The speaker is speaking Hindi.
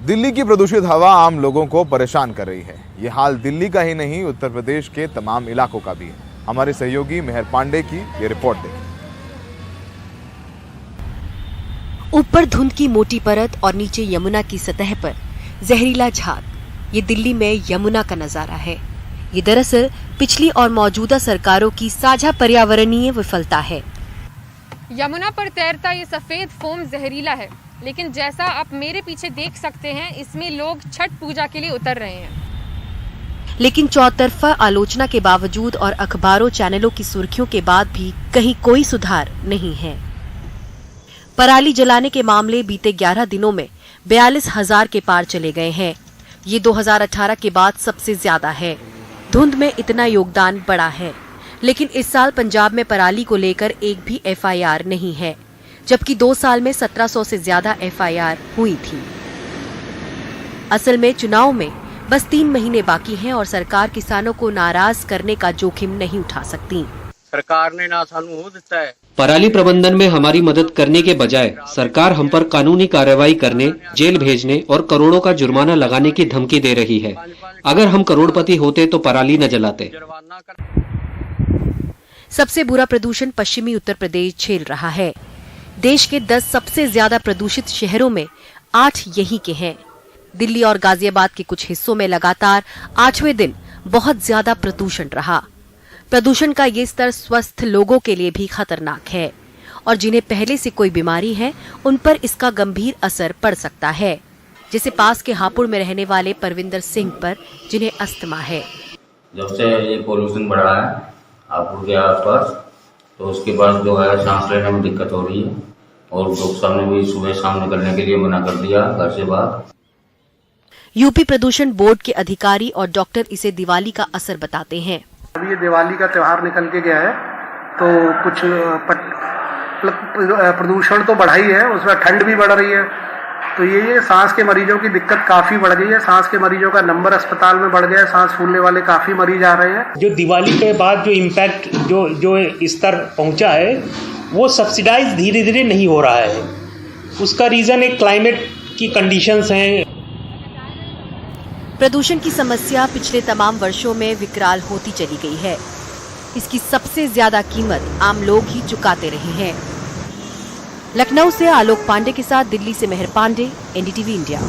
दिल्ली की प्रदूषित हवा आम लोगों को परेशान कर रही है। ये हाल दिल्ली का ही नहीं, उत्तर प्रदेश के तमाम इलाकों का भी है। हमारे सहयोगी मेहर पांडे की ये रिपोर्ट देखिए। ऊपर धुंध की मोटी परत और नीचे यमुना की सतह पर जहरीला झाग, ये दिल्ली में यमुना का नजारा है। ये दरअसल पिछली और मौजूदा सरकारों की साझा पर्यावरणीय विफलता है। यमुना पर तैरता ये सफेद फोम जहरीला है, लेकिन जैसा आप मेरे पीछे देख सकते हैं, इसमें लोग छठ पूजा के लिए उतर रहे हैं। लेकिन चौतरफा आलोचना के बावजूद और अखबारों चैनलों की सुर्खियों के बाद भी कहीं कोई सुधार नहीं है। पराली जलाने के मामले बीते 11 दिनों में 42,000 के पार चले गए हैं। ये 2018 के बाद सबसे ज्यादा है। धुंध में इतना योगदान बड़ा है, लेकिन इस साल पंजाब में पराली को लेकर एक भी FIR नहीं है, जबकि 2 साल में 1700 से ज्यादा FIR हुई थी। असल में चुनाव में बस 3 महीने बाकी हैं और सरकार किसानों को नाराज करने का जोखिम नहीं उठा सकती। सरकार ने ना सानू हो दिता है। पराली प्रबंधन में हमारी मदद करने के बजाय सरकार हम पर कानूनी कार्रवाई करने, जेल भेजने और करोड़ों का जुर्माना लगाने की धमकी दे रही है। अगर हम करोड़पति होते तो पराली न जलाते। सबसे बुरा प्रदूषण पश्चिमी उत्तर प्रदेश झेल रहा है। देश के 10 सबसे ज्यादा प्रदूषित शहरों में 8 यहीं के हैं। दिल्ली और गाजियाबाद के कुछ हिस्सों में लगातार 8वें दिन बहुत ज्यादा प्रदूषण रहा। प्रदूषण का ये स्तर स्वस्थ लोगों के लिए भी खतरनाक है और जिन्हें पहले से कोई बीमारी है, उन पर इसका गंभीर असर पड़ सकता है, जैसे पास के हापुड़ में रहने वाले परविंदर सिंह पर, जिन्हें अस्थमा है। जब से ये पोल्यूशन बढ़ा है हापुड़ के आसपास, तो उसके बाद जो है सांस लेने में दिक्कत हो रही है और डॉक्टर ने भी सुबह शाम निकलने के लिए मना कर दिया घर से बाहर। यूपी प्रदूषण बोर्ड के अधिकारी और डॉक्टर इसे दिवाली का असर बताते हैं। अभी ये दिवाली का त्योहार निकल के गया है, तो कुछ प्रदूषण तो बढ़ा ही है, उसमें ठंड भी बढ़ रही है, तो ये सांस के मरीजों की दिक्कत काफी बढ़ गई है। सांस के मरीजों का नंबर अस्पताल में बढ़ गया है, सांस फूलने वाले काफी मरीज आ रहे हैं। जो दिवाली के बाद जो इम्पैक्ट जो स्तर पहुंचा है, वो सब्सिडाइज धीरे धीरे नहीं हो रहा है। उसका रीजन एक क्लाइमेट की कंडीशंस हैं। प्रदूषण की समस्या पिछले तमाम वर्षों में विकराल होती चली गई है। इसकी सबसे ज्यादा कीमत आम लोग ही चुकाते रहे हैं। लखनऊ से आलोक पांडे के साथ दिल्ली से मेहर पांडे, NDTV इंडिया।